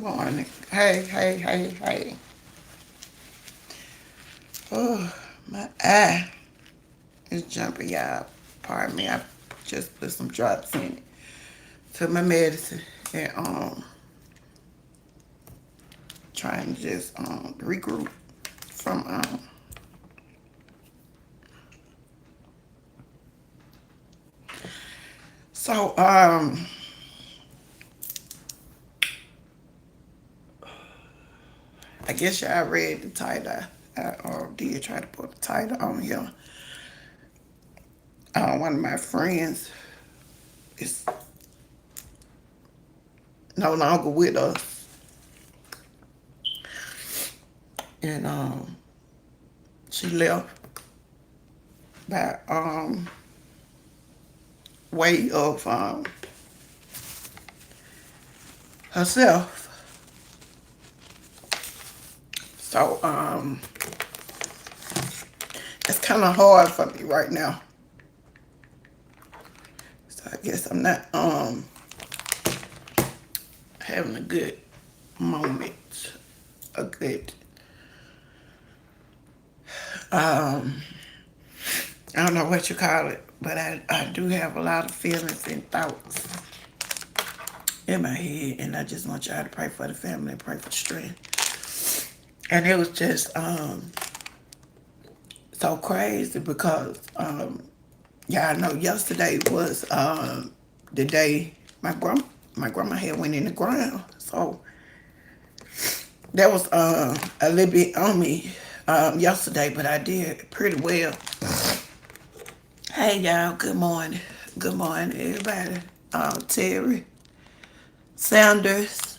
morning. Hey. Oh, my eye is jumping, y'all. Pardon me. I just put some drops in it. Took my medicine and trying to just regroup from so I guess y'all read the title. Or did try to put the title on here. One of my friends is no longer with us, and she left by way of herself. So it's kind of hard for me right now. So I guess I'm not having a good moment, a good um I don't know what you call it, but I do have a lot of feelings and thoughts in my head, and I just want y'all to pray for the family and pray for strength. And it was just so crazy because y'all know yesterday was the day my grandma had went in the ground. So that was a little bit on me yesterday, but I did pretty well. Hey y'all, good morning everybody. Terry Sanders,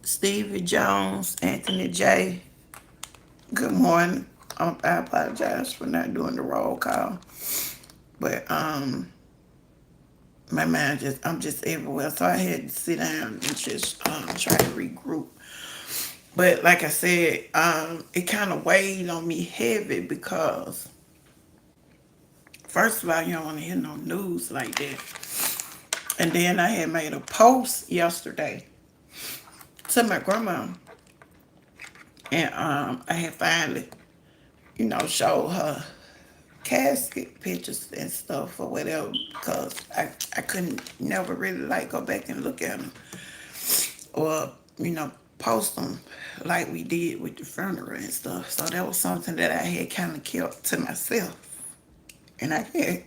Stevie Jones, Anthony J. Good morning. I apologize for not doing the roll call, but my mind I'm just everywhere, so I had to sit down and just try to regroup. But like I said, it kind of weighed on me heavy because first of all, you don't want to hear no news like that. And then I had made a post yesterday to my grandma, and I had finally, showed her casket pictures and stuff or whatever because I couldn't never really like go back and look at them or post them like we did with the funeral and stuff. So that was something that I had kind of kept to myself, and I had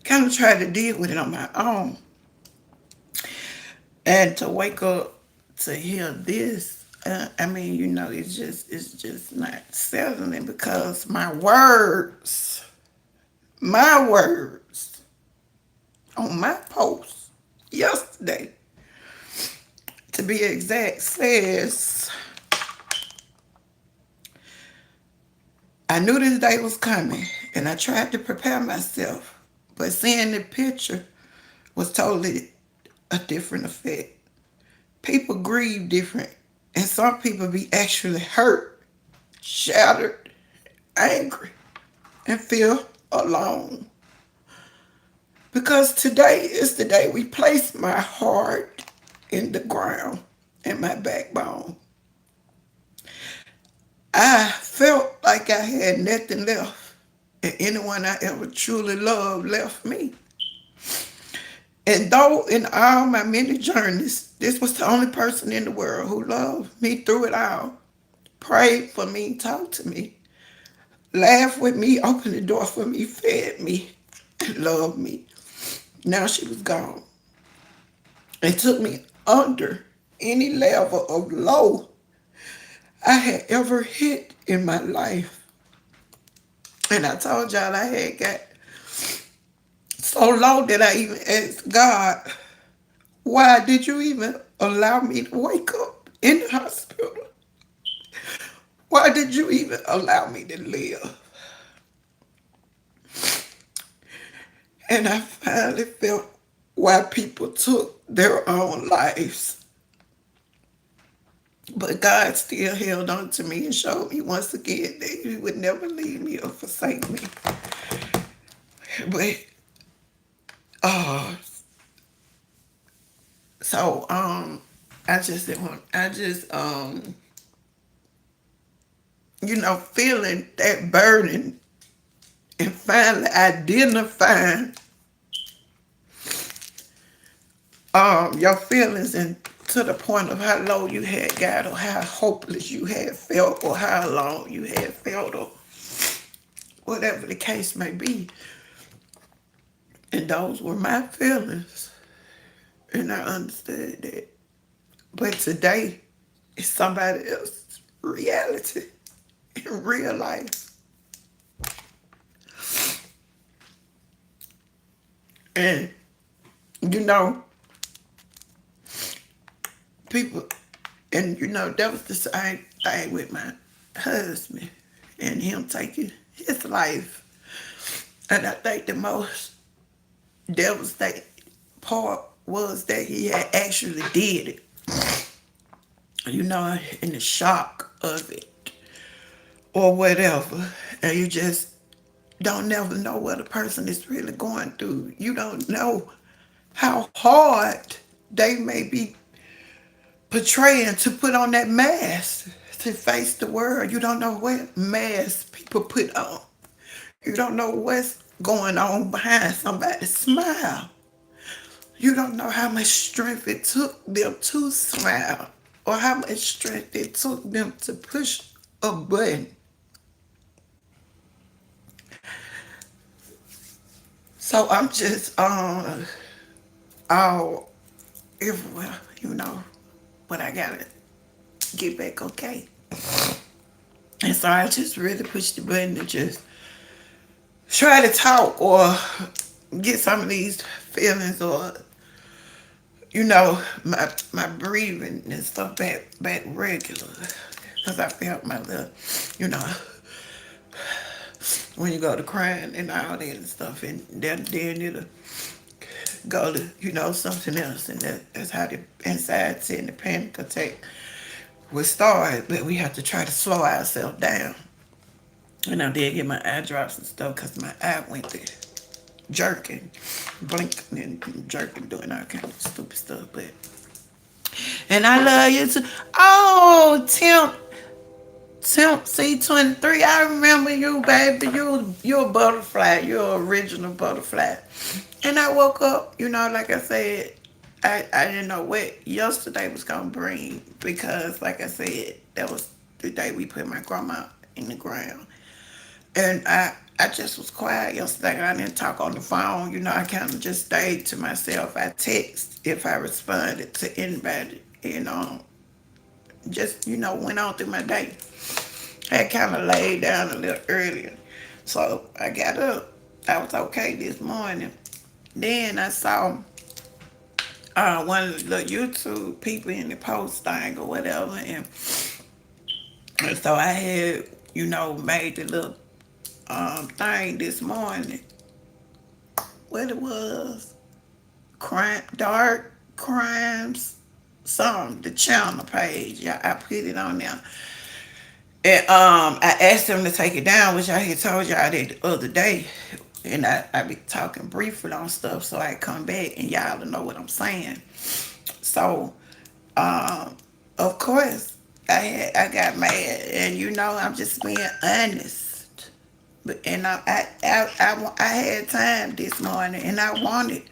kind of tried to deal with it on my own. And to wake up to hear this, it's just not settling because my words on my post yesterday, to be exact, says, I knew this day was coming and I tried to prepare myself, but seeing the picture was totally a different effect. People grieve different, and some people be actually hurt, shattered, angry, and feel alone. Because today is the day we place my heart in the ground and my backbone. I felt like I had nothing left, and anyone I ever truly loved left me. And though in all my many journeys, this was the only person in the world who loved me through it all, prayed for me, talked to me, laughed with me, opened the door for me, fed me, and loved me. Now she was gone. It took me under any level of low I had ever hit in my life. And I told y'all I had got so low that I even asked God, why did you even allow me to wake up in the hospital? Why did you even allow me to live? And I finally felt why people took their own lives. But God still held on to me and showed me once again that He would never leave me or forsake me. But uh so I just didn't want. I just feeling that burden and finally identifying your feelings and to the point of how low you had got or how hopeless you had felt or how long you had felt or whatever the case may be. And those were my feelings. And I understood that. But today, it's somebody else's reality in real life. And, you know, people, and, that was the same thing with my husband and him taking his life. And I think the most devastating part was that he had actually did it. In the shock of it or whatever. And you just don't never know what a person is really going through. You don't know how hard they may be portraying to put on that mask to face the world. You don't know what mask people put on. You don't know what's going on behind somebody's smile. You don't know how much strength it took them to smile or how much strength it took them to push a button. So I'm just all everywhere, but I gotta get back okay. And so I just really pushed the button to just try to talk or get some of these feelings or my breathing and stuff back regular. Because I felt my little, you know, when you go to crying and all that and stuff, and then it'll go to, something else. And that's how the anxiety and the panic attack would start. But we have to try to slow ourselves down. And I did get my eye drops and stuff because my eye went there jerking, blinking and jerking, doing all kind of stupid stuff. But and I love you too. Oh, Tim C23. I remember you, baby. You're a butterfly. You're an original butterfly. And I woke up, like I said, I didn't know what yesterday was gonna bring because, like I said, that was the day we put my grandma in the ground. And I just was quiet yesterday. I didn't talk on the phone. I kind of just stayed to myself. I text if I responded to anybody. Just, went on through my day. I kind of laid down a little earlier. So I got up. I was okay this morning. Then I saw one of the YouTube people in the post thing or whatever. And so I had, made the little thing this morning. What it was? Dark crimes. The channel page. Yeah, I put it on there. And I asked them to take it down, which I had told y'all that the other day. And I be talking briefly on stuff so I come back and y'all know what I'm saying. So, of course, I got mad, and I'm just being honest. But I had time this morning, and I wanted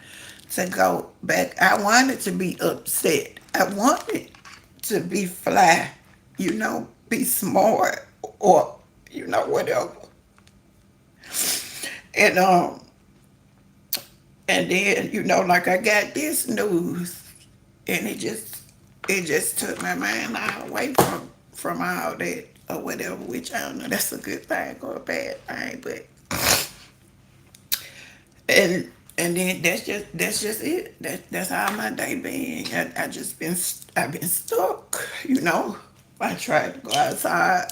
to go back. I wanted to be upset. I wanted to be fly, be smart, or whatever. And then like I got this news, and it just took my mind all away from all that or whatever, which I don't know that's a good thing or a bad thing, but and then that's just it. That's how my day been. I've been stuck, I tried to go outside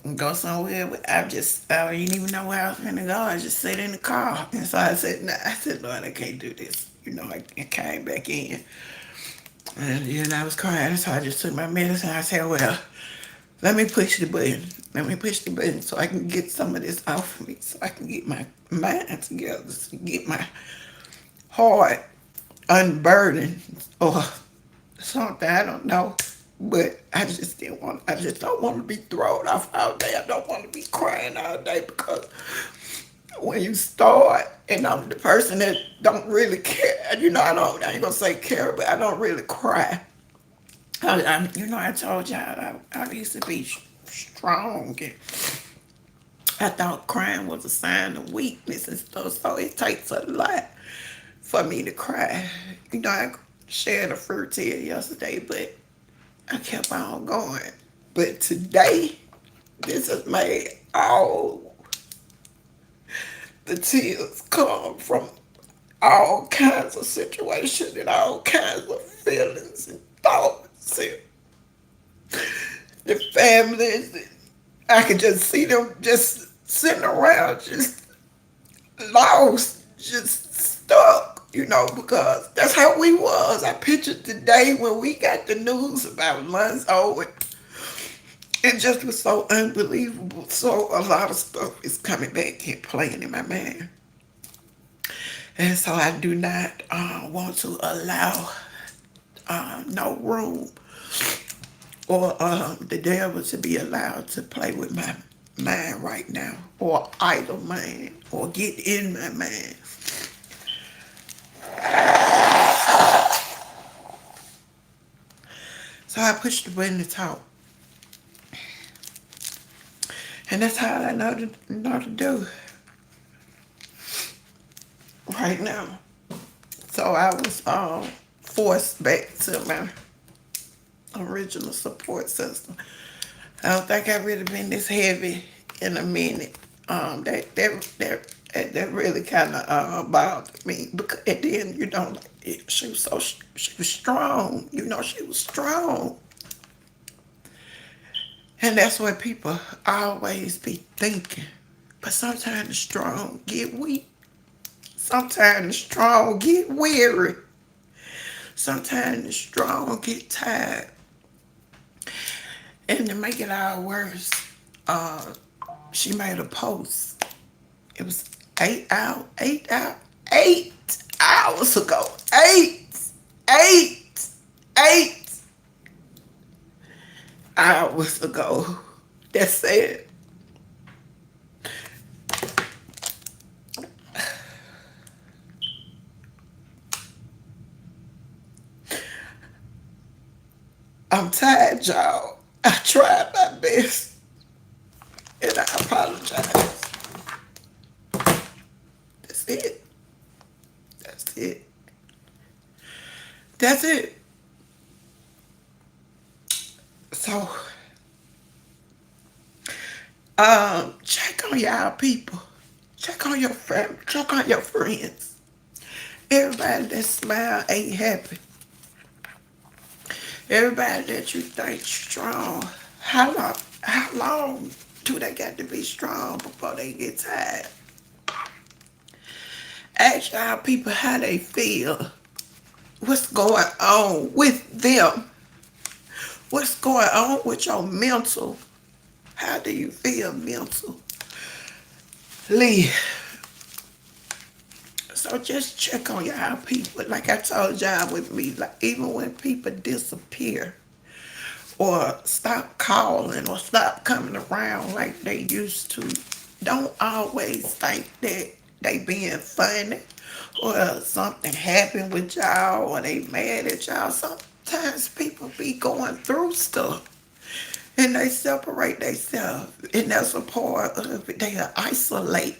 and go somewhere, but I didn't even know where I was gonna go. I just sat in the car, and so I said, nah, Lord, I can't do this. I came back in, and I was crying, so I just took my medicine. I said, well, let me push the button. Let me push the button so I can get some of this off of me, so I can get my mind together, so get my heart unburdened, or something, I don't know. But I just don't want to be thrown off all day. I don't want to be crying all day because when you start, and I'm the person that don't really care, I ain't gonna say care, but I don't really cry. I told y'all I used to be strong, and I thought crying was a sign of weakness and stuff, so it takes a lot for me to cry. I shared a fruit tear yesterday, but I kept on going. But today, this has made all the tears come from all kinds of situations and all kinds of feelings and thoughts and the families. I could just see them just sitting around, just lost, just stuck, because that's how we was. I pictured the day when we got the news about Lonzo, and it just was so unbelievable. So a lot of stuff is coming back and playing in my mind. And so I do not want to allow no room or the devil to be allowed to play with my mind right now, or idle mind, or get in my mind. So I pushed the button to talk. And that's how I know to do right now. So I was forced back to my original support system. I don't think I've really been this heavy in a minute. That really kind of bothered me, because and then she was strong. She was strong, and that's what people always be thinking. But sometimes the strong get weak. Sometimes the strong get weary. Sometimes the strong get tired. And to make it all worse, she made a post. It was 8 hours ago. Eight hours ago. That said, I'm tired, y'all. I tried my best, and I apologize. That's it. That's it. That's it. So, check on y'all people. Check on your family. Check on your friends. Everybody that smile ain't happy. Everybody that you think strong. How long do they got to be strong before they get tired? Ask y'all people how they feel. What's going on with them? What's going on with your mental? How do you feel mentally? So just check on y'all people. Like I told y'all with me, like even when people disappear or stop calling or stop coming around like they used to, don't always think that they being funny or something happened with y'all or they mad at y'all. Sometimes people be going through stuff and they separate themselves, and that's a part of it. They isolate,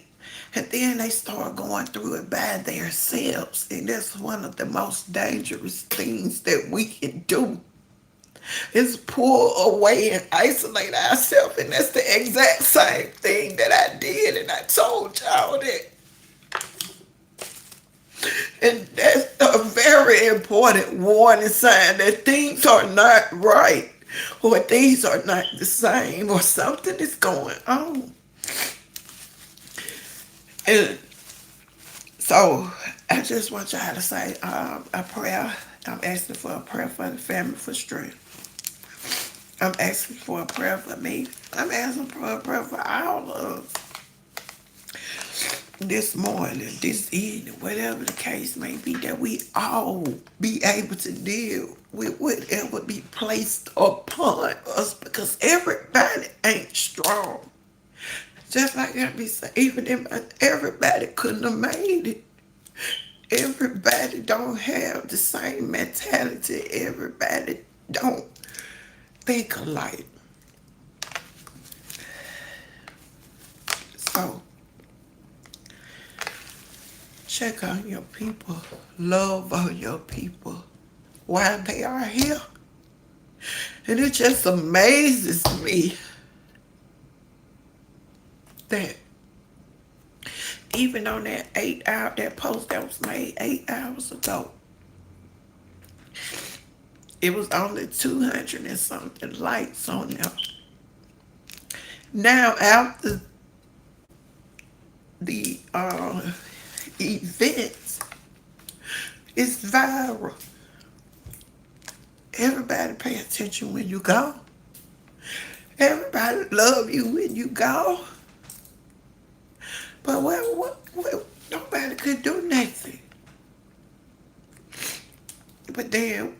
and then they start going through it by themselves, and that's one of the most dangerous things that we can do, is pull away and isolate ourselves. And that's the exact same thing that I did, and I told y'all that. And that's a very important warning sign that things are not right, or things are not the same, or something is going on. And so I just want y'all to say a prayer. I'm asking for a prayer for the family for strength. I'm asking for a prayer for me. I'm asking for a prayer for all of us. this morning, this evening, whatever the case may be, that we all be able to deal with whatever be placed upon us, because everybody ain't strong. Just like I be saying, even if everybody couldn't have made it. Everybody don't have the same mentality. Everybody don't think alike. So check on your people. Love on your people while they are here. And it just amazes me that even on that 8 hour, that post that was made 8 hours ago, it was only 200 and something likes on there. Now after the events, it's viral. Everybody pay attention when you go. Everybody love you when you go. But nobody could do nothing. But then,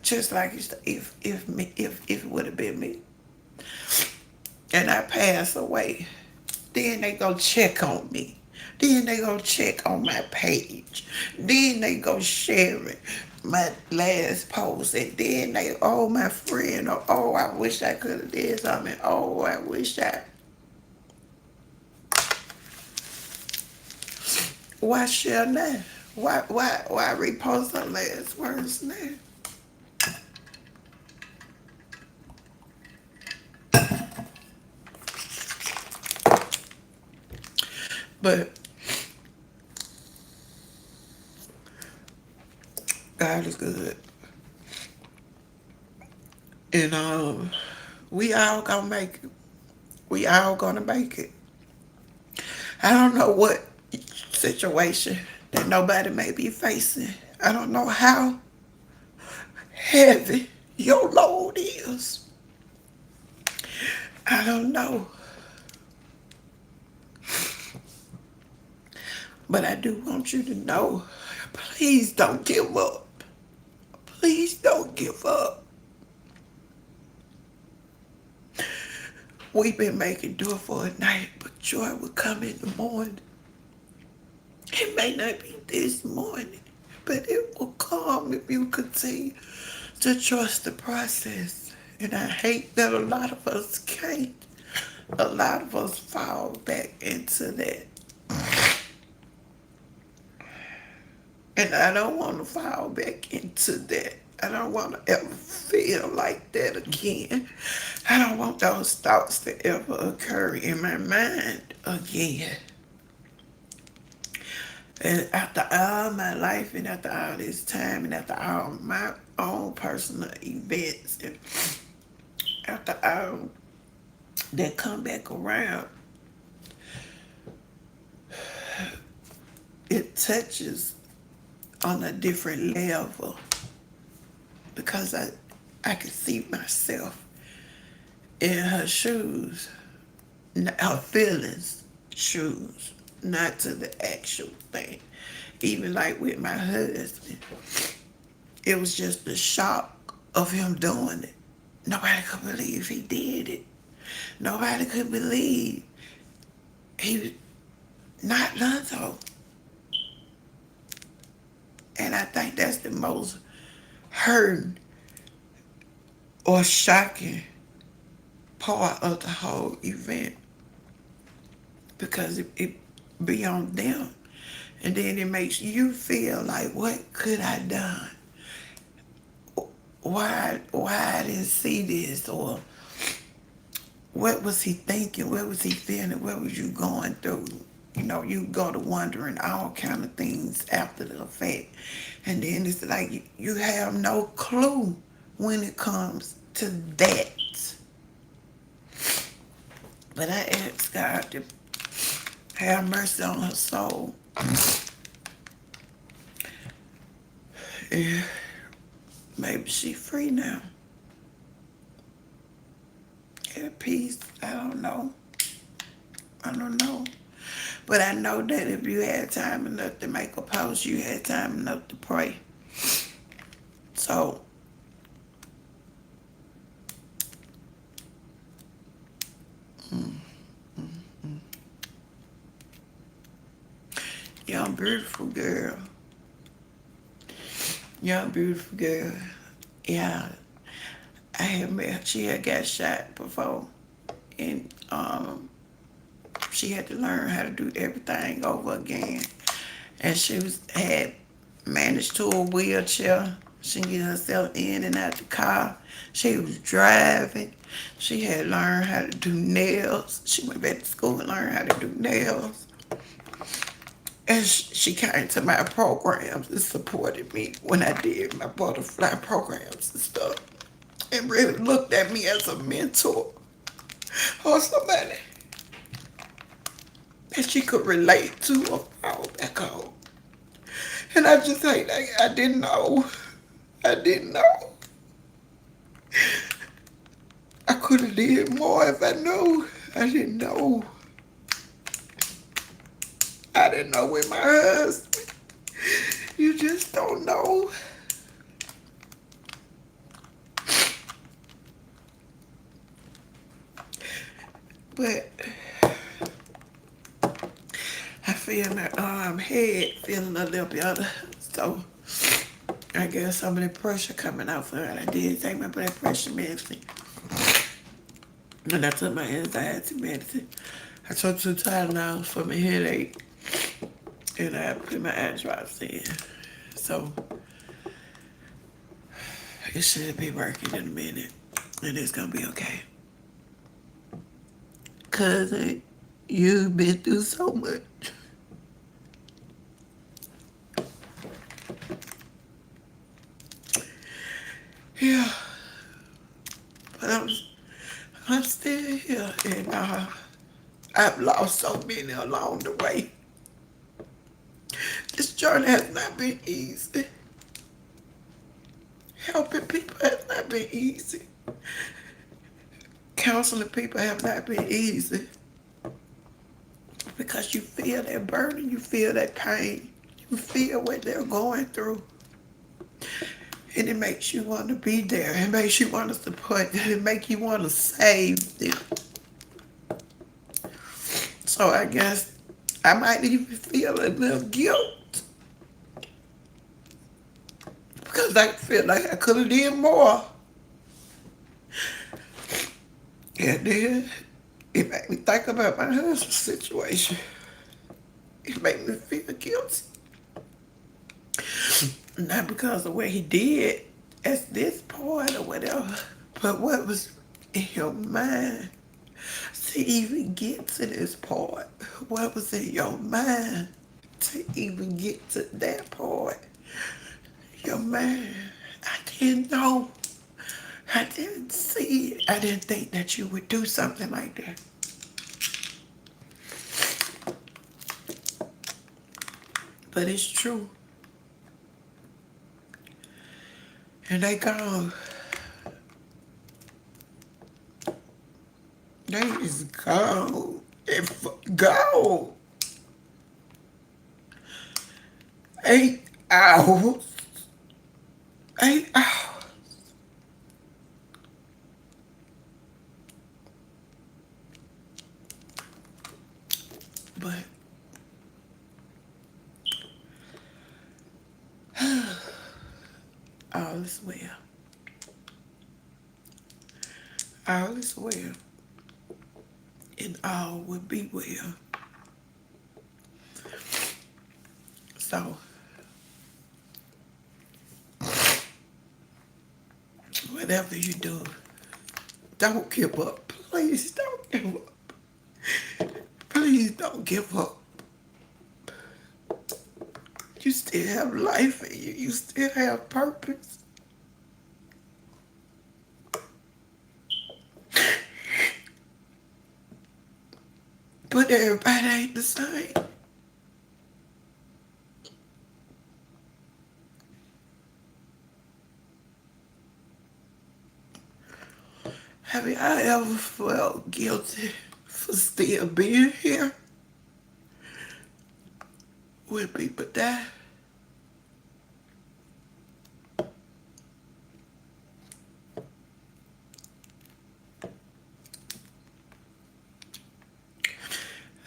just like if it would have been me, and I pass away, then they go check on me. Then they go check on my page. Then they go share it, my last post. And then they, oh, my friend, or oh, I wish I could have did something. Oh, I wish I. Why share now? Why repost her last words now? But God is good. And we all gonna make it. We all gonna make it. I don't know what situation that nobody may be facing. I don't know how heavy your load is. I don't know. But I do want you to know, please don't give up. Please don't give up. We've been making do it for a night, but joy will come in the morning. It may not be this morning, but it will come if you continue to trust the process. And I hate that a lot of us can't. A lot of us fall back into that. And I don't want to fall back into that. I don't want to ever feel like that again. I don't want those thoughts to ever occur in my mind again. And after all my life, and after all this time, and after all my own personal events, and after all that come back around, it touches on a different level, because I can see myself in her shoes, her feelings shoes, not to the actual thing. Even like with my husband, it was just the shock of him doing it. Nobody could believe he did it. Nobody could believe he was not Lonzo. And I think that's the most hurting or shocking part of the whole event, because it be on them, and then it makes you feel like, what could I done? Why I didn't see this? Or what was he thinking? What was he feeling? What was you going through? You know, you go to wondering all kind of things after the effect. And then it's like you have no clue when it comes to that. But I ask God to have mercy on her soul. Yeah, maybe she free now. At peace. I don't know. But I know that if you had time enough to make a post, you had time enough to pray. So, young, beautiful girl. Young, beautiful girl. Yeah, I had met, she had got shot before. And she had to learn how to do everything over again. And she had managed to a wheelchair. She could get herself in and out the car. She was driving. She had learned how to do nails. She went back to school and learned how to do nails. And she came to my programs and supported me when I did my butterfly programs and stuff. And really looked at me as a mentor or somebody that she could relate to or fall back on. And I just hate I didn't know. I didn't know. I could have did more if I knew. I didn't know. I didn't know with my husband. You just don't know. But I feel my head feeling a little better. So I guess some of the pressure coming off of it. I did take my blood pressure medicine. And I took my anxiety medicine. I took 2 Tylenols for my headache. And I put my eye drops in. So it should be working in a minute. And it's gonna be okay. Cousin, you've been through so much. Yeah. But I'm still here. And I've lost so many along the way. This journey has not been easy. Helping people has not been easy. Counseling people have not been easy. Because you feel that burden, you feel that pain, you feel what they're going through. And it makes you want to be there. It makes you want to support them. It makes you want to save them. So I guess I might even feel a little guilt. Because I feel like I could have did more. And then it made me think about my husband's situation. It made me feel guilty. Not because of what he did at this point or whatever, but what was in your mind to even get to this part. What was in your mind to even get to that part? Your mind, I didn't know. I didn't see it. I didn't think that you would do something like that. But it's true. And they gone. They is gone. Gone. 8 hours. 8 hours. But all is well. All is well. And all will be well. So, whatever you do, don't give up. Please don't give up. Please don't give up. You still have life in you. You still have purpose. But everybody ain't the same. Have I ever felt guilty for still being here? when people die,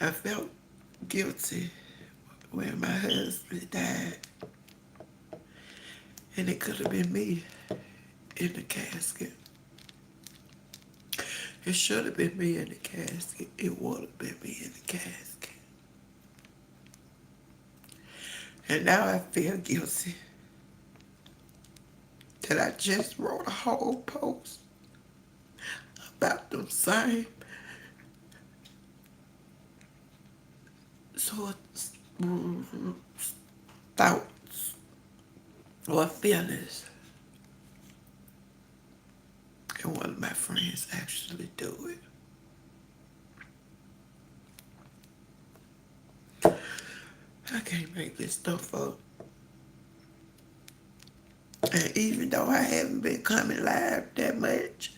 I felt guilty when my husband died, and it could have been me in the casket. It should have been me in the casket. It would have been me in the casket. And now I feel guilty that I just wrote a whole post about them same sorts of thoughts or feelings. And one of my friends actually do it. I can't make this stuff up. And even though I haven't been coming live that much,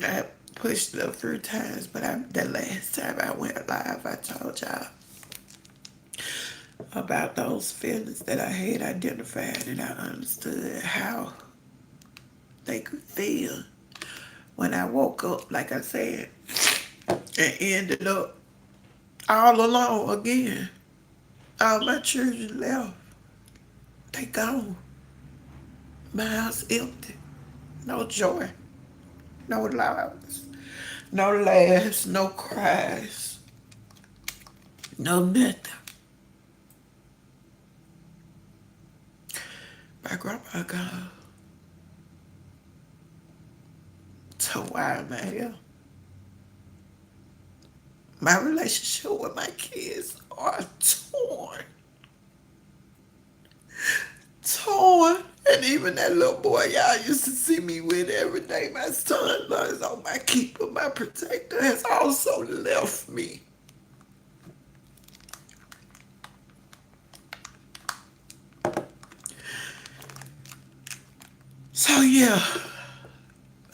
I pushed it a few times, but the last time I went live, I told y'all about those feelings that I had identified, and I understood how they could feel when I woke up, like I said, and ended up all alone again. All my children left. They gone. My house empty. No joy. No laughs. No laughs. No cries. No nothing. My grandma gone. So why am I here? My relationship with my kids are torn. Torn. And even that little boy y'all used to see me with every day, my son is on my keeper, my protector, has also left me. So yeah,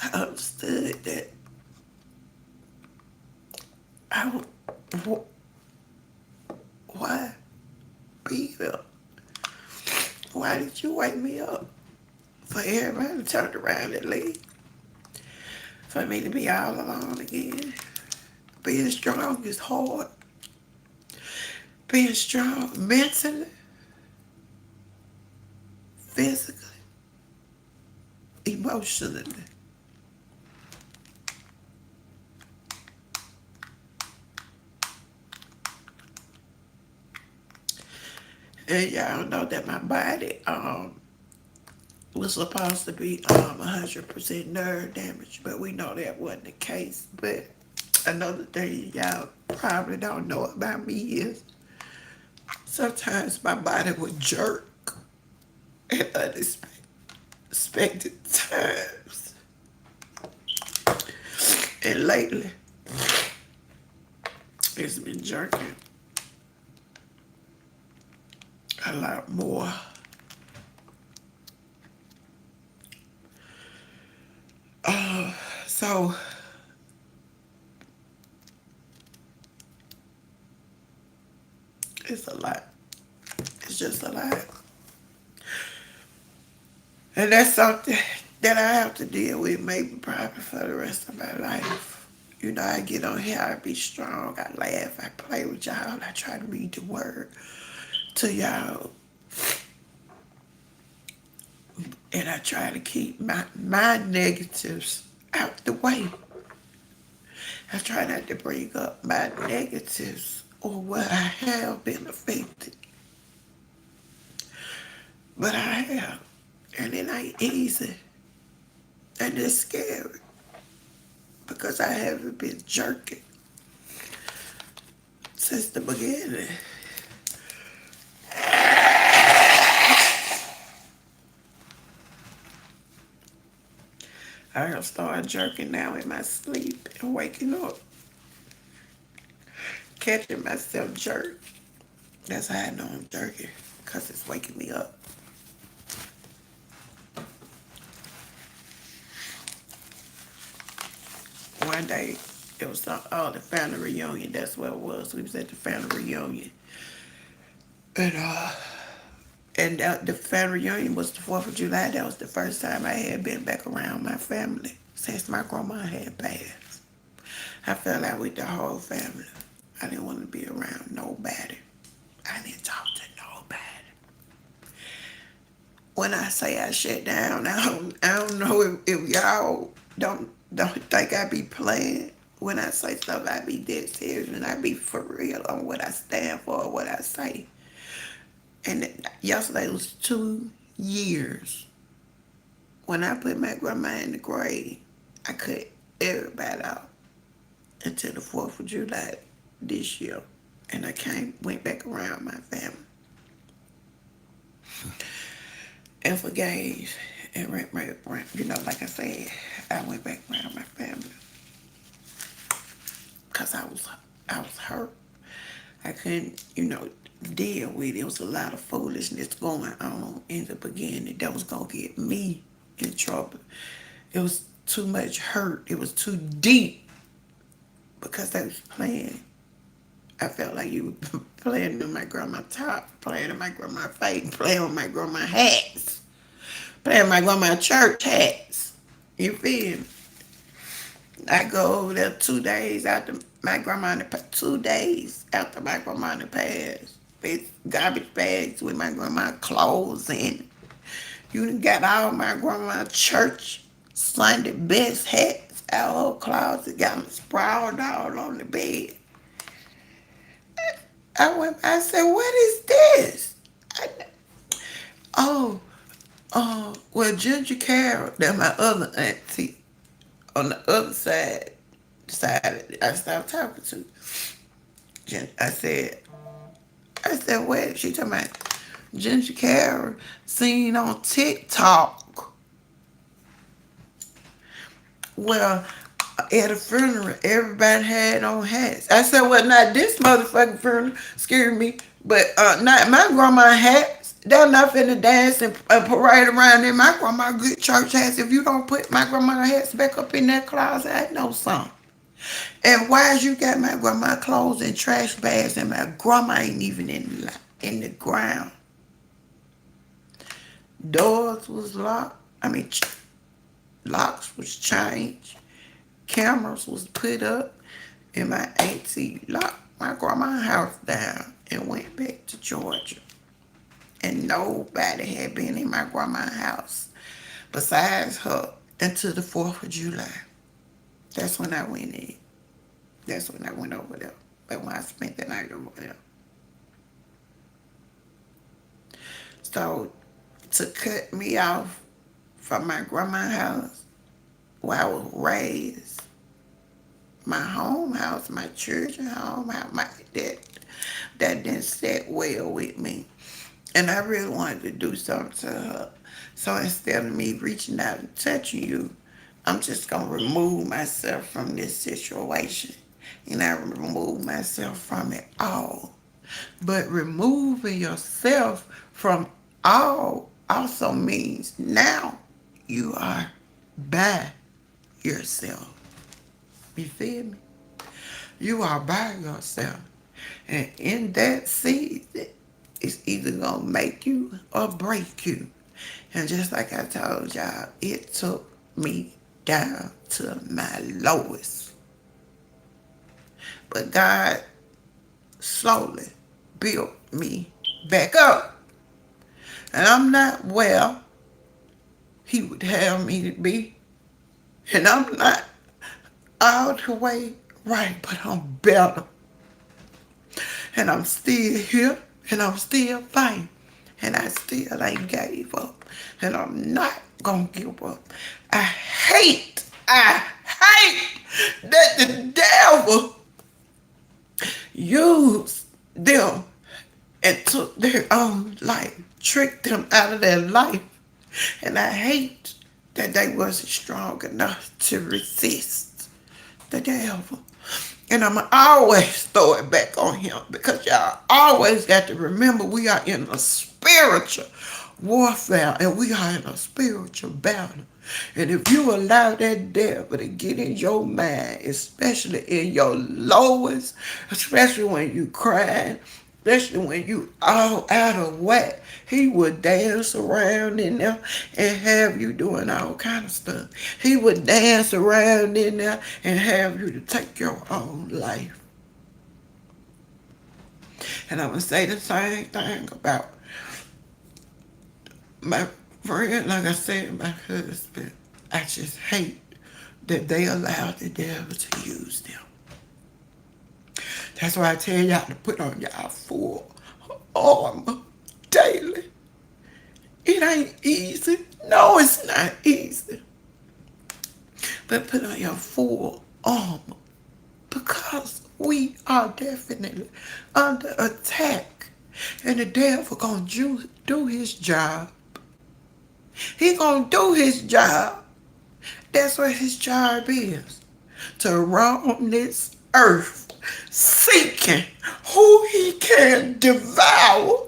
I understood that I would, why be here? Why did you wake me up? For everybody to turn around and leave. For me to be all alone again. Being strong is hard. Being strong mentally, physically, emotionally. And y'all know that my body was supposed to be 100% nerve damage, but we know that wasn't the case. But another thing y'all probably don't know about me is sometimes my body would jerk at unexpected times. And lately, it's been jerking a lot more. So it's a lot. It's just a lot. And that's something that I have to deal with maybe probably for the rest of my life. You know, I get on here, I be strong, I laugh, I play with y'all, I try to read the word to y'all. And I try to keep my negatives out the way. I try not to bring up my negatives or where I have been affected. But I have. And it ain't easy. And it's scary. Because I haven't been jerking since the beginning. I have started jerking now in my sleep and waking up. Catching myself jerk. That's how I know I'm jerking. Because it's waking me up. One day, it was the family reunion. That's what it was. We was at the family reunion. And the family reunion was the 4th of July. That was the first time I had been back around my family since my grandma had passed. I fell out with the whole family. I didn't want to be around nobody. I didn't talk to nobody. When I say I shut down, I don't know if y'all don't think I be playing. When I say stuff, I be dead serious and I be for real on what I stand for, what I say. And yesterday was 2 years. When I put my grandma in the grave, I cut everybody out until the 4th of July this year. And went back around my family and forgave and like I said, I went back around my family because I was hurt. I couldn't, deal with it. It was a lot of foolishness going on in the beginning that was going to get me in trouble. It was too much hurt. It was too deep because they was playing. I felt like you were playing in my grandma's top, playing in my grandma's face, playing with my grandma's hats, playing with my grandma's church hats. You feel me? I go over there 2 days after my grandma, 2 days after my grandma passed. With garbage bags with my grandma's clothes in. You done got all my grandma's church Sunday best hats out of her closet, got them sprawled all on the bed. I said, what is this? Oh, well, Ginger Carol, that's my other auntie on the other side, decided I stopped talking to. I said, what? She talking about Ginger Carol seen on TikTok. Well, at a funeral, everybody had on hats. I said, well, not this motherfucking funeral, excuse me, but not my grandma hats. They're not finna dance and parade around in my grandma good church hats. If you don't put my grandma hats back up in that closet, I know something. And why you got my grandma clothes in trash bags and my grandma ain't even in the ground? Doors was locked. Locks was changed. Cameras was put up. And my auntie locked my grandma's house down and went back to Georgia. And nobody had been in my grandma's house besides her until the 4th of July. That's when I went in. That's when I went over there. But when I spent the night over there. So to cut me off from my grandma's house where I was raised, my home house, my children's home house, that didn't sit well with me. And I really wanted to do something to her. So instead of me reaching out and touching you, I'm just going to remove myself from this situation. And I remove myself from it all. But removing yourself from all also means now you are by yourself. You feel me? You are by yourself. And in that season, it's either going to make you or break you. And just like I told y'all, it took me down to my lowest. But God slowly built me back up. And I'm not where He would have me to be. And I'm not all the way right, but I'm better. And I'm still here, and I'm still fighting. And I still ain't gave up. And I'm not gonna give up. I hate that the devil used them and took their own life, tricked them out of their life. And I hate that they wasn't strong enough to resist the devil. And I'm always throw it back on him because y'all always got to remember we are in a spiritual warfare and we are in a spiritual battle. And if you allow that devil to get in your mind, especially in your lowest, especially when you crying, especially when you all out of whack. He would dance around in there and have you doing all kind of stuff. He would dance around in there and have you to take your own life. And I'm gonna say the same thing about my friend, like I said, my husband. I just hate that they allowed the devil to use them. That's why I tell y'all to put on y'all full armor daily. It ain't easy. No, it's not easy. But put on your full armor because we are definitely under attack. And the devil gonna do his job. He gonna do his job. That's what his job is. To roam this earth seeking who he can devour.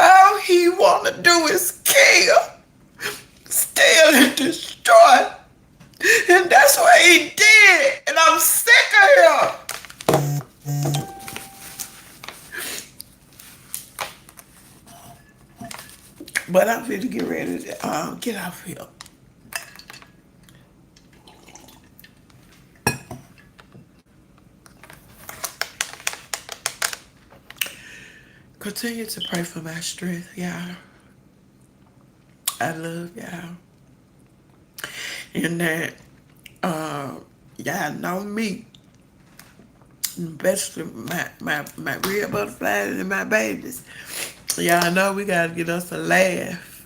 All he wanna do is kill, steal, and destroy. And that's what he did. And I'm sick of him. But I'm finna get ready to get off here. Continue to pray for my strength, y'all. I love y'all. And that y'all know me. Especially my real butterflies and my babies. Y'all know we gotta get us a laugh.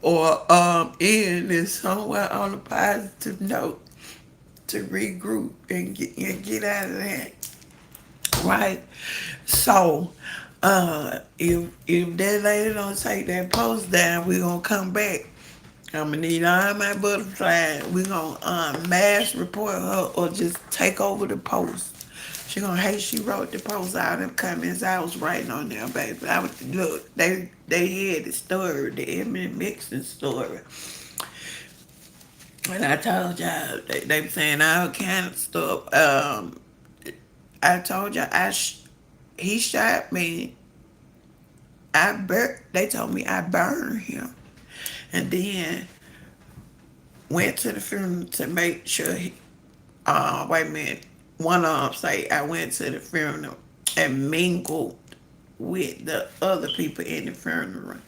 Or end this somewhere on a positive note to regroup and get out of that. Right? So if that lady don't take that post down, we gonna come back. I'm gonna need all my butterflies. We gonna mass report her or just take over the post. She gonna hate she wrote the post, all them comments I was writing on there, baby. I was look, they had the story, the Ebony Mixon story. And I told y'all they were saying all kind of stuff. I told y'all he shot me. They told me I burned him, and then went to the funeral to make sure he. Wait a minute. One of them say I went to the funeral and mingled with the other people in the funeral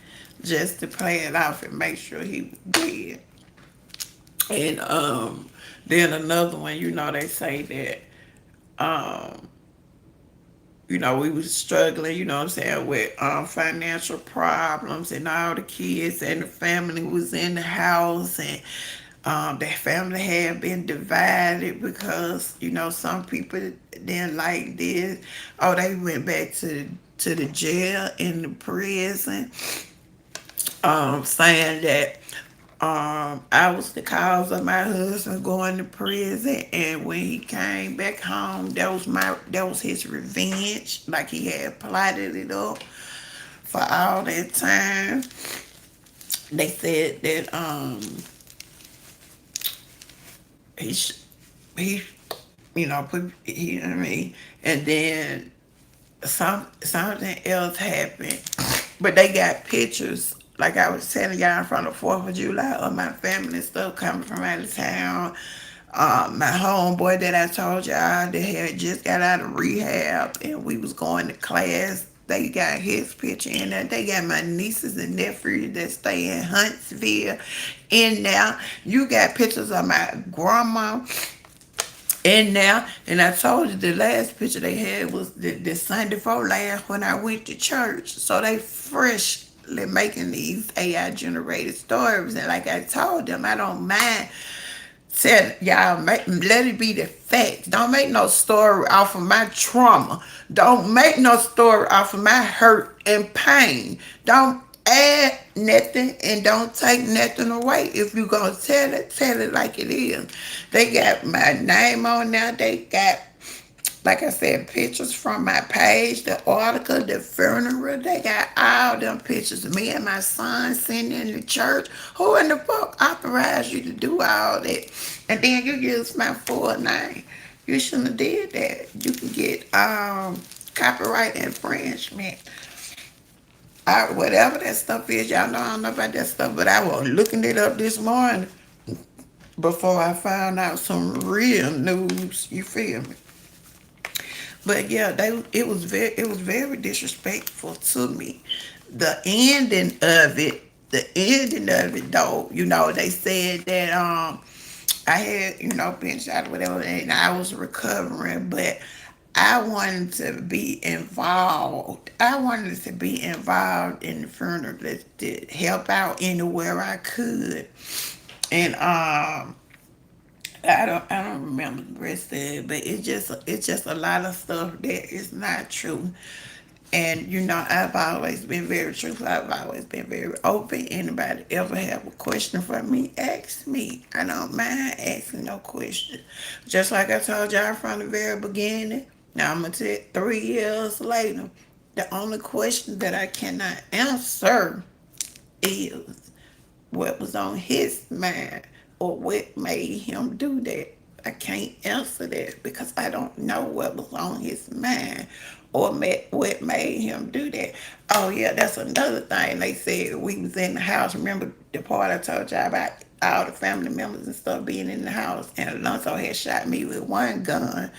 just to play it off and make sure he was dead. And then another one, they say that we was struggling, what I'm saying, with financial problems, and all the kids and the family was in the house, and their family had been divided because, some people didn't like this. Oh, they went back to the jail in the prison, saying that I was the cause of my husband going to prison, and when he came back home, that was his revenge. Like he had plotted it up for all that time. They said that he and then something else happened, but they got pictures. Like I was telling y'all from the 4th of July of my family and stuff coming from out of town. My homeboy that I told y'all that had just got out of rehab and we was going to class, they got his picture in there. They got my nieces and nephews that stay in Huntsville in there. You got pictures of my grandma in there. And I told you the last picture they had was the Sunday before last when I went to church. So they freshly making these AI generated stories. And like I told them, I don't mind telling y'all, let it be the facts. Don't make no story off of my trauma. Don't make no story off of my hurt and pain. Don't add nothing and don't take nothing away. If you gonna tell it like it is. They got my name on there. They got, like I said, pictures from my page, the article, the funeral. They got all them pictures of me and my son sitting in the church. Who in the fuck authorized you to do all that? And then you use my full name. You shouldn't have did that. You can get copyright infringement. Whatever that stuff is, y'all know I don't know about that stuff, but I was looking it up this morning before I found out some real news. You feel me? But yeah, it was very disrespectful to me. The ending of it, though, they said that I had, been shot or whatever, and I was recovering, but I wanted to be involved. I wanted to be involved in the funeral to help out anywhere I could. And I don't remember the rest of it, but it's just a lot of stuff that is not true. And I've always been very truthful. I've always been very open. Anybody ever have a question for me, ask me. I don't mind asking no question. Just like I told y'all from the very beginning. Now I'm gonna tell you, 3 years later, the only question that I cannot answer is what was on his mind or what made him do that. I can't answer that because I don't know what was on his mind or what made him do that. Oh yeah, that's another thing they said. We was in the house. Remember the part I told y'all about all the family members and stuff being in the house, and Alonso had shot me with one gun,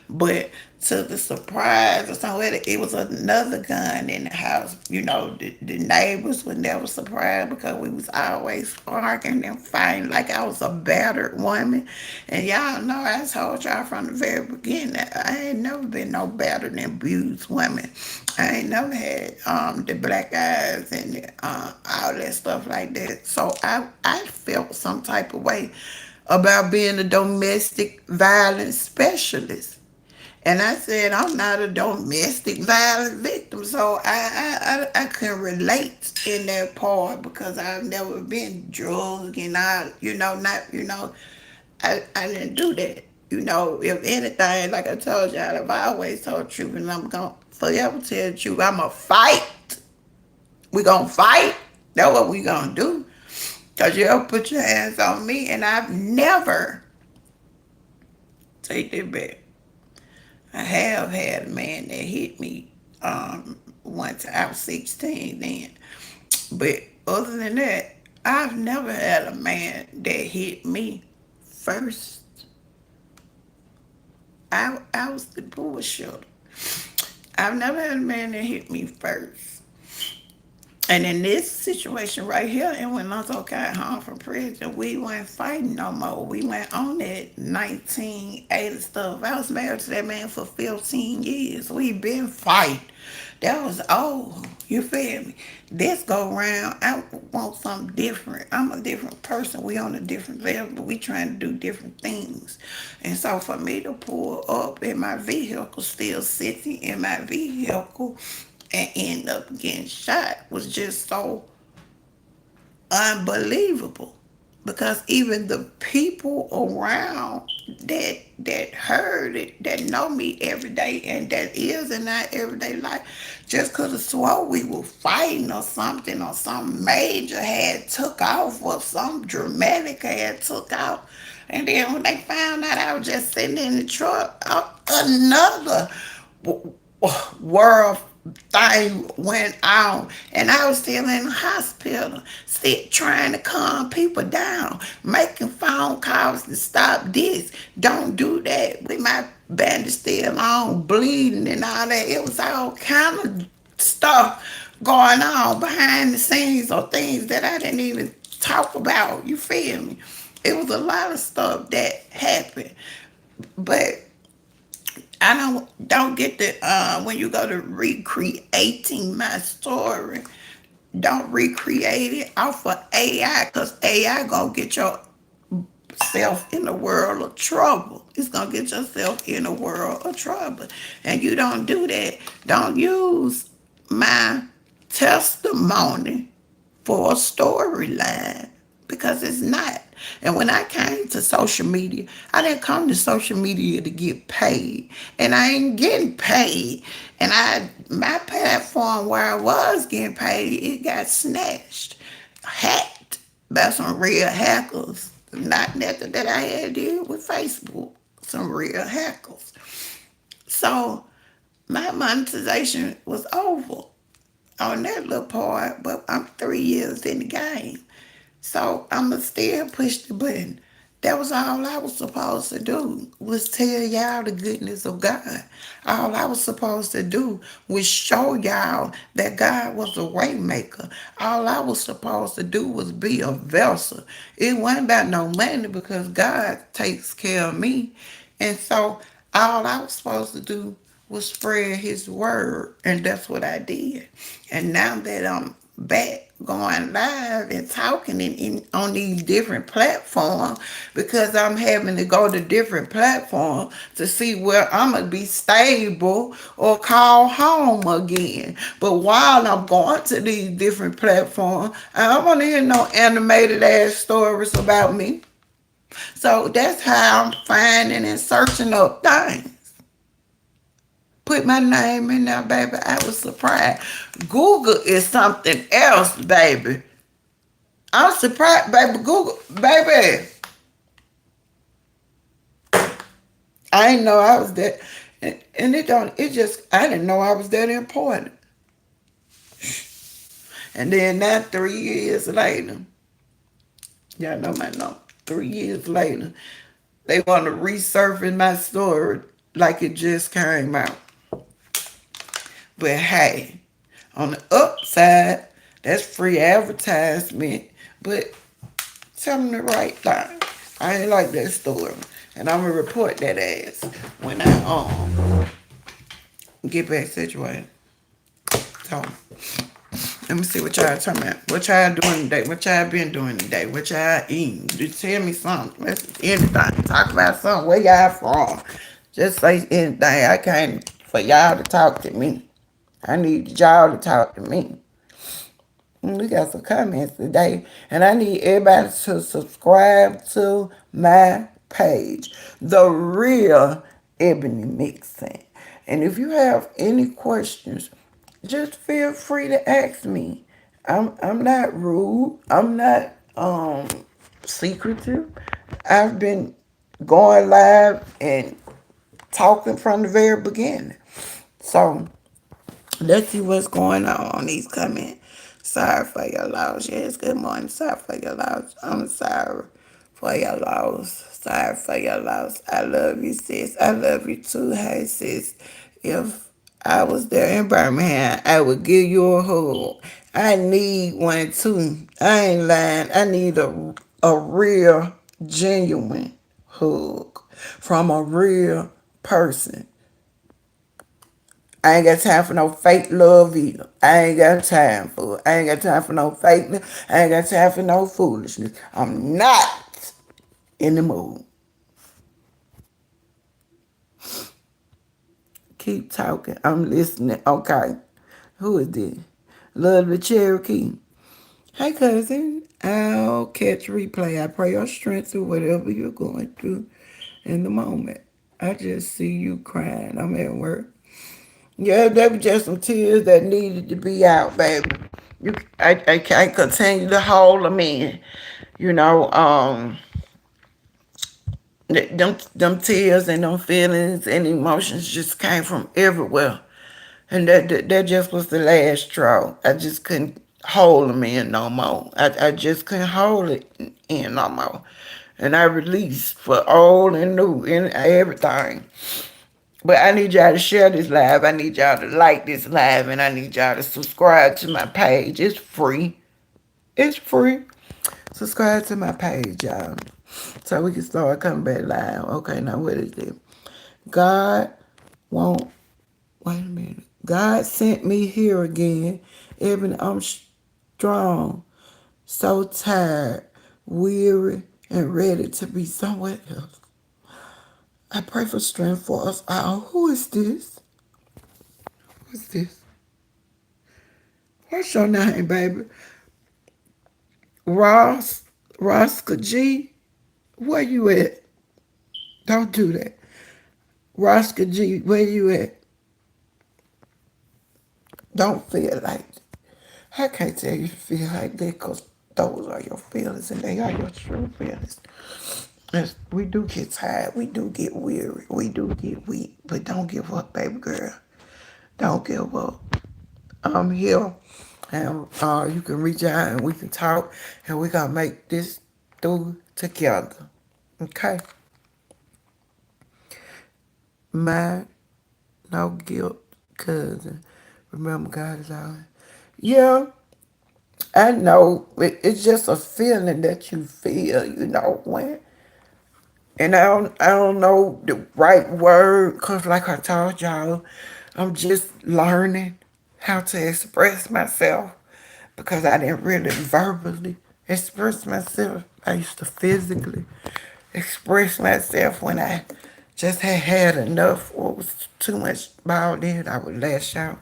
but to the surprise or something, it was another gun in the house. The neighbors were never surprised because we was always arguing and fighting like I was a battered woman. And y'all know I told y'all from the very beginning that I ain't never been no battered and abused woman. I ain't never had the black eyes and all that stuff like that. So I felt some type of way about being a domestic violence specialist. And I said, I'm not a domestic violence victim, so I couldn't relate in that part because I've never been drugged and I didn't do that. If anything, like I told y'all, I've always told the truth, and I'm gonna forever tell the truth. I'm gonna fight. We gonna fight. That's what we gonna do. Cause you ever put your hands on me, and I've never take that back. I have had a man that hit me once. I was 16 then. But other than that, I've never had a man that hit me first. I was the bullshitter. I've never had a man that hit me first. And in this situation right here, and when Lonzo got home from prison, we weren't fighting no more. We went on that 1980 stuff. I was married to that man for 15 years. We been fighting. That was old. You feel me? This go round, I want something different. I'm a different person. We on a different level. We trying to do different things. And so for me to pull up in my vehicle, still sitting in my vehicle, and end up getting shot was just so unbelievable, because even the people around that heard it, that know me every day and that is in our everyday life, just could have swore we were fighting or something, or some major had took off or some dramatic had took off. And then when they found out I was just sitting in the truck, another world thing went on, and I was still in the hospital, still trying to calm people down, making phone calls to stop this, don't do that, with my bandage still on, bleeding and all that. It was all kind of stuff going on behind the scenes, or things that I didn't even talk about. You feel me? It was a lot of stuff that happened, but I don't get the when you go to recreating my story, don't recreate it off of AI, because AI gonna get yourself in a world of trouble. It's gonna get yourself in a world of trouble. And you don't do that. Don't use my testimony for a storyline, because it's not. And when I came to social media, I didn't come to social media to get paid. And I ain't getting paid. And my platform where I was getting paid, it got snatched, hacked by some real hackers. Not nothing that I had to do with Facebook. Some real hackers. So my monetization was over on that little part, but I'm 3 years in the game. So I'ma still push the button. That was all I was supposed to do, was tell y'all the goodness of God. All I was supposed to do was show y'all that God was a way maker. All I was supposed to do was be a vessel. It wasn't about no money because God takes care of me. And so all I was supposed to do was spread his word. And that's what I did. And now that I'm back going live and talking on these different platforms, because I'm having to go to different platforms to see where I'm going to be stable or call home again. But while I'm going to these different platforms, I don't want to hear no animated ass stories about me. So that's how I'm finding and searching up things. Put my name in there, baby. I was surprised. Google is something else, baby. I'm surprised, baby. Google, baby. I didn't know I was that, and it don't. It just I didn't know I was that important. And then now 3 years later, y'all know my number. 3 years later, they want to resurface my story like it just came out. But hey, on the upside, that's free advertisement. But tell them the right thing. I ain't like that story. And I'm gonna report that ass when I get back situated. So let me see what y'all talking about. What y'all doing today? What y'all been doing today? What y'all eating? Just tell me something. Let's anything. Talk about something. Where y'all from? Just say anything. I came for y'all to talk to me. I need y'all to talk to me. We got some comments today, and I need everybody to subscribe to my page, The Real Ebony Mixon. And if you have any questions, just feel free to ask me. I'm not rude. I'm not secretive. I've been going live and talking from the very beginning. So let's see what's going on these comments. Sorry for your loss. Yes, good morning. Sorry for your loss. I'm sorry for your loss. Sorry for your loss. I love you, sis. I love you too. Hey, sis. If I was there in Birmingham, I would give you a hug. I need one too. I ain't lying. I need a real, genuine hug from a real person. I ain't got time for no fake love either. I ain't got time for it. I ain't got time for no fakeness. I ain't got time for no foolishness. I'm not in the mood. Keep talking. I'm listening. Okay. Who is this? Love the Cherokee. Hey, cousin. I'll catch replay. I pray your strength through whatever you're going through in the moment. I just see you crying. I'm at work. Yeah, there were just some tears that needed to be out, baby. I can't continue to hold them in. You know, them tears and them feelings and emotions just came from everywhere. And that just was the last straw. I just couldn't hold them in no more. I just couldn't hold it in no more. And I released for old and new and everything. But I need y'all to share this live. I need y'all to like this live. And I need y'all to subscribe to my page. It's free. It's free. Subscribe to my page, y'all. So we can start coming back live. Okay, now what is it? God won't. Wait a minute. God sent me here again. Even I'm strong, so tired, weary, and ready to be somewhere else. I pray for strength for us all. Who is this? What's this? What's your name, baby? Rosca G? Where you at? Don't do that. Rosca G, where you at? Don't feel like it. I can't tell you to feel like that because those are your feelings and they are your true feelings. We do get tired. We do get weary. We do get weak. But don't give up, baby girl. Don't give up. I'm here. And you can reach out and we can talk and we gotta make this through together. Okay? My no guilt cousin. Remember God is all. Yeah, I know. It's just a feeling that you feel, when. And I don't know the right word, cause like I told y'all, I'm just learning how to express myself because I didn't really verbally express myself. I used to physically express myself when I just had enough or was too much balled in. I would lash out.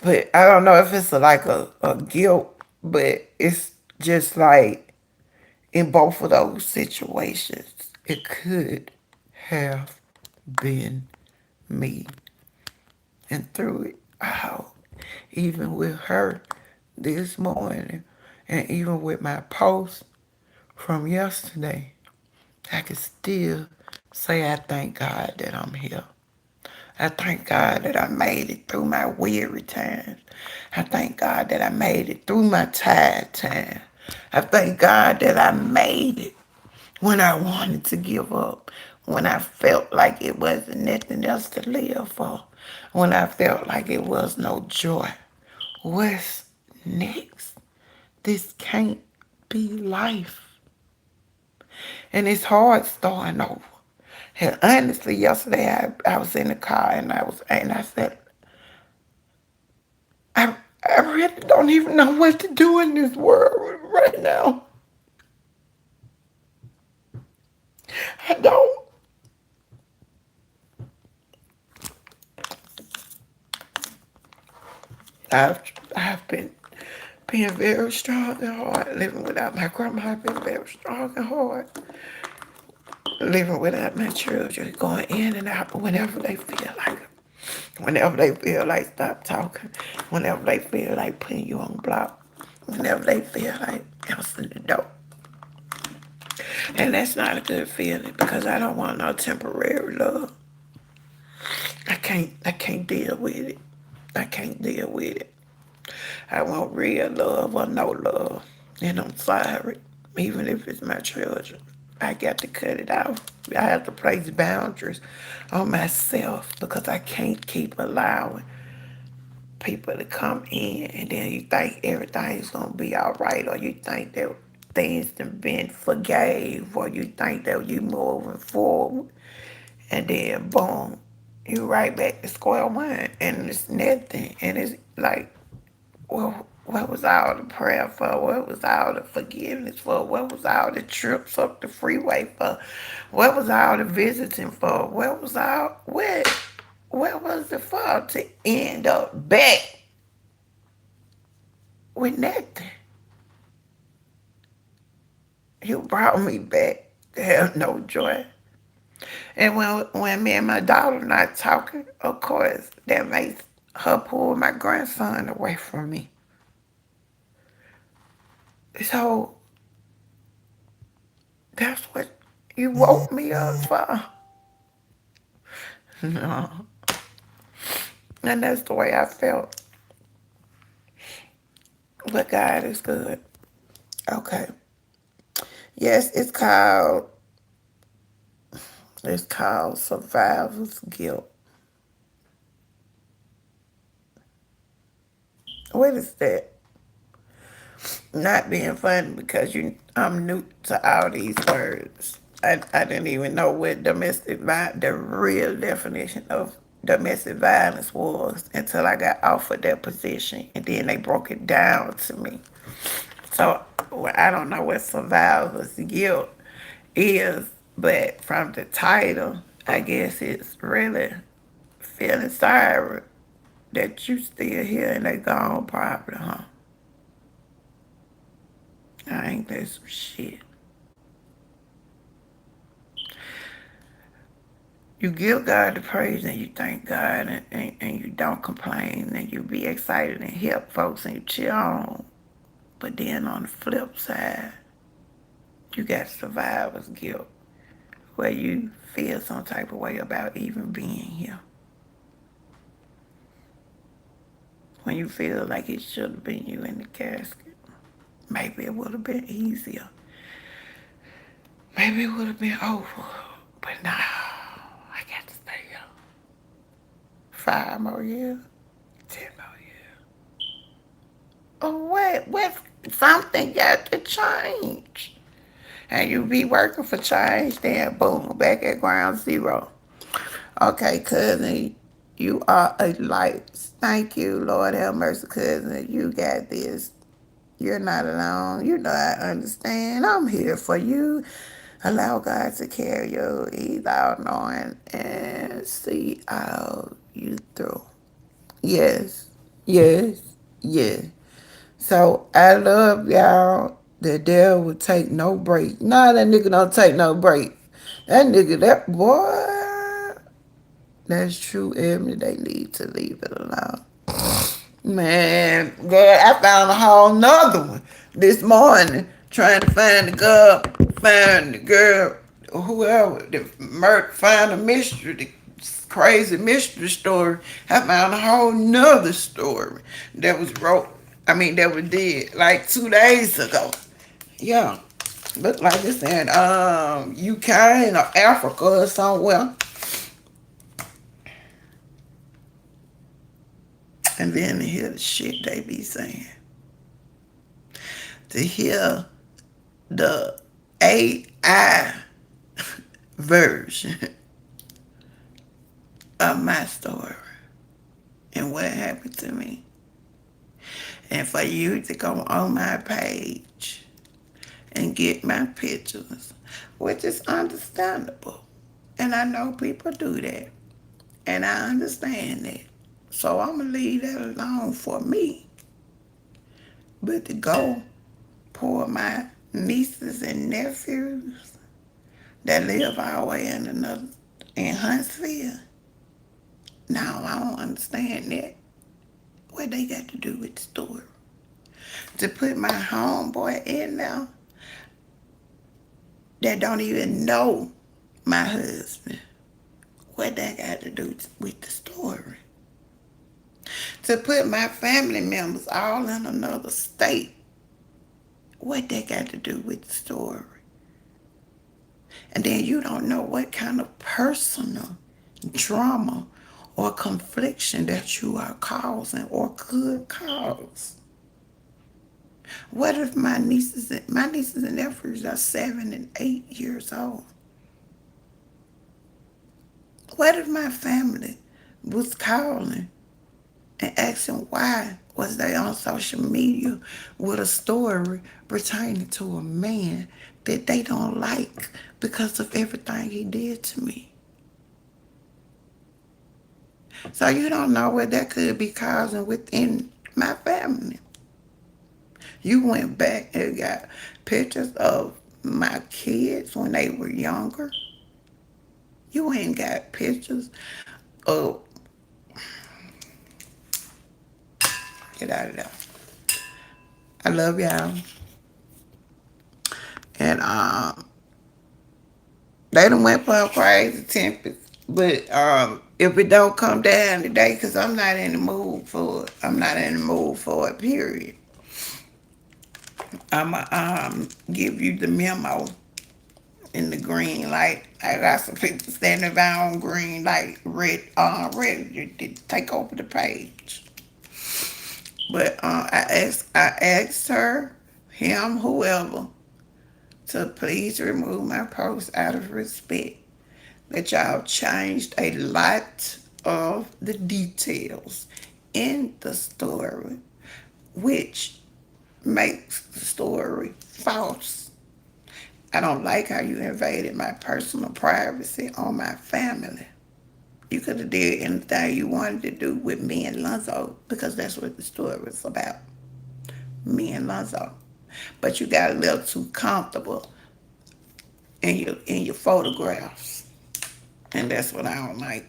But I don't know if it's like a guilt, but it's just like in both of those situations, it could have been me. And through it all, even with her this morning, and even with my post from yesterday, I can still say I thank God that I'm here. I thank God that I made it through my weary times. I thank God that I made it through my tired times. I thank God that I made it when I wanted to give up, when I felt like it wasn't nothing else to live for, when I felt like it was no joy. What's next? This can't be life. And it's hard starting over. And honestly, yesterday I was in the car and I said, I really don't even know what to do in this world right now. I don't. I've I've been being very strong and hard, living without my grandma. I've been very strong and hard, living without my children, going in and out whenever they feel like it. Whenever they feel like stop talking, whenever they feel like putting you on block, whenever they feel like answering the door. And that's not a good feeling because I don't want no temporary love. I can't deal with it. I can't deal with it. I want real love or no love. And I'm sorry. Even if it's my children. I got to cut it out. I have to place boundaries on myself because I can't keep allowing people to come in and then you think everything's gonna be all right, or you think that things have been forgave, or you think that you moving forward, and then boom, you right back to square one, and it's nothing, and it's like, well, what was all the prayer for? What was all the forgiveness for? What was all the trips up the freeway for? What was all the visiting for? What was it for to end up back with nothing? You brought me back to have no joy. And when me and my daughter not talking, of course, that makes her pull my grandson away from me. So that's what you woke me up for. No. And that's the way I felt. But God is good. Okay. Yes, it's called survivor's guilt. What is that? Not being funny because I'm new to all these words. I didn't even know what the real definition of domestic violence was until I got offered that position, and then they broke it down to me. So well, I don't know what survivor's guilt is, but from the title, I guess it's really feeling sorry that you still here and they gone probably, huh? I ain't that some shit. You give God the praise and you thank God and you don't complain and you be excited and help folks and you chill on. But then on the flip side, you got survivor's guilt where you feel some type of way about even being here. when you feel like it should have been you in the casket. Maybe it would have been easier. Maybe it would have been over. But no, I got to stay here. 5 more years, 10 more years. Oh, what? Something got to change. And you be working for change, then boom, back at ground zero. Okay, cousin, you are a light. Thank you, Lord have mercy, cousin. You got this. You're not alone. You know I understand. I'm here for you. Allow God to carry you. He's all knowing and see out you through. Yes, yes, yes. So I love y'all. The devil will take no break. Nah, that nigga don't take no break. That nigga, that boy, that's true, Ebony. They need to leave it alone. Man, girl, I found a whole nother one this morning trying to find the girl, whoever, find a mystery, the crazy mystery story. I found a whole nother story that was that was dead like 2 days ago. Yeah, looked like it's in UK or Africa or somewhere. And then to hear the shit they be saying. To hear the AI version of my story and what happened to me. And for you to go on my page and get my pictures, which is understandable. And I know people do that. And I understand that. So I'm going to leave that alone for me. But to go pour my nieces and nephews that live all the way in Huntsville. Now I don't understand that. What they got to do with the story? To put my homeboy in there that don't even know my husband. What that got to do with the story? To put my family members all in another state. What that got to do with the story? And then you don't know what kind of personal drama or confliction that you are causing or could cause. What if my nieces and nephews are 7 and 8 years old? What if my family was calling and asking why was they on social media with a story pertaining to a man that they don't like because of everything he did to me? So you don't know what that could be causing within my family. You went back and got pictures of my kids when they were younger. You ain't got pictures of, get out of there. I love y'all. And they done went for a crazy tempest. But if it don't come down today, because I'm not in the mood for it. I'm not in the mood for it, period. I'ma give you the memo in the green light. I got some people standing by on green light, ready to take over the page. But I asked her, him, whoever, to please remove my post out of respect. That y'all changed a lot of the details in the story, which makes the story false. I don't like how you invaded my personal privacy on my family. You could have did anything you wanted to do with me and Lonzo because that's what the story was about. Me and Lonzo. But you got a little too comfortable in your photographs. And that's what I don't like.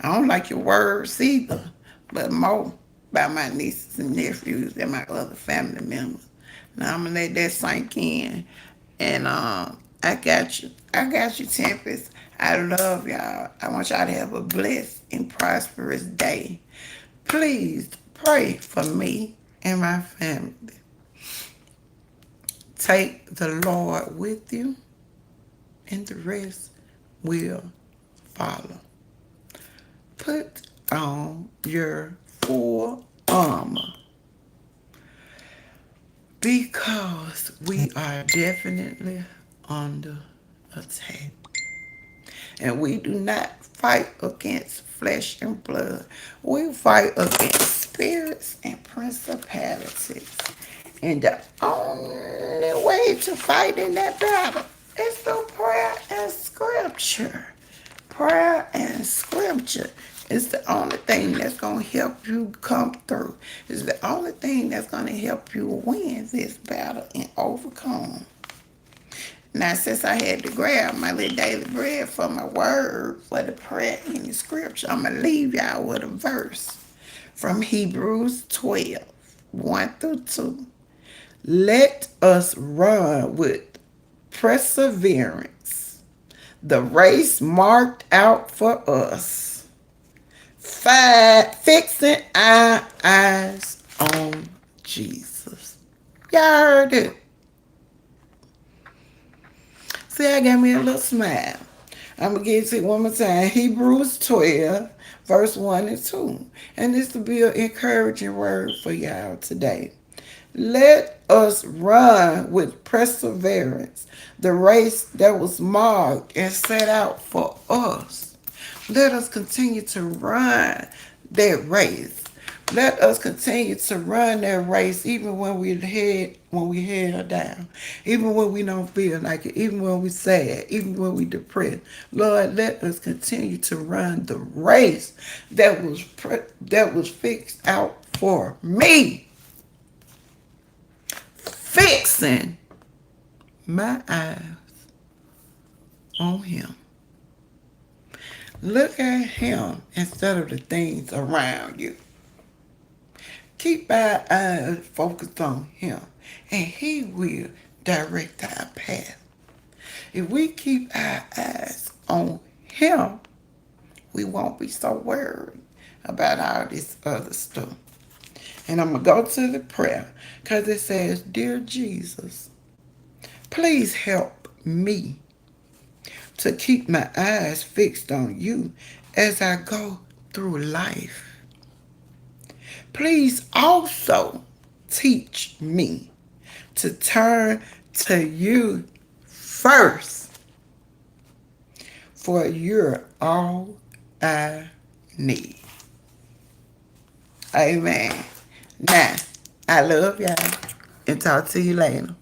I don't like your words either, but more about my nieces and nephews and my other family members. Now I'm gonna let that sink in. And I got you. I got you, Tempest. I love y'all. I want y'all to have a blessed and prosperous day. Please Pray for me and my family. Take the Lord with you, and the rest will follow. Put on your full armor because we are definitely under attack. And we do not fight against flesh and blood. We fight against spirits and principalities. And the only way to fight in that battle is through prayer and scripture. Prayer and scripture is the only thing that's going to help you come through. It's the only thing that's going to help you win this battle and overcome. Now, since I had to grab my little daily bread for my word for the prayer and the scripture, I'm going to leave y'all with a verse from Hebrews 12, 1 through 2. Let us run with perseverance the race marked out for us, fixing our eyes on Jesus. Y'all heard it. See, I got me a little smile. I'm going to get it one more time. Hebrews 12, verse 1 and 2. And this will be an encouraging word for y'all today. Let us run with perseverance the race that was marked and set out for us. Let us continue to run that race. Let us continue to run that race even when we head down, even when we don't feel like it, even when we're sad, even when we're depressed. Lord, let us continue to run the race that was fixed out for me. Fixing my eyes on him. Look at him instead of the things around you. Keep our eyes focused on him, and he will direct our path. If we keep our eyes on him, we won't be so worried about all this other stuff. And I'm going to go to the prayer because it says, Dear Jesus, please help me to keep my eyes fixed on you as I go through life. Please also teach me to turn to you first, for you're all I need. Amen. Now, I love y'all and talk to you later.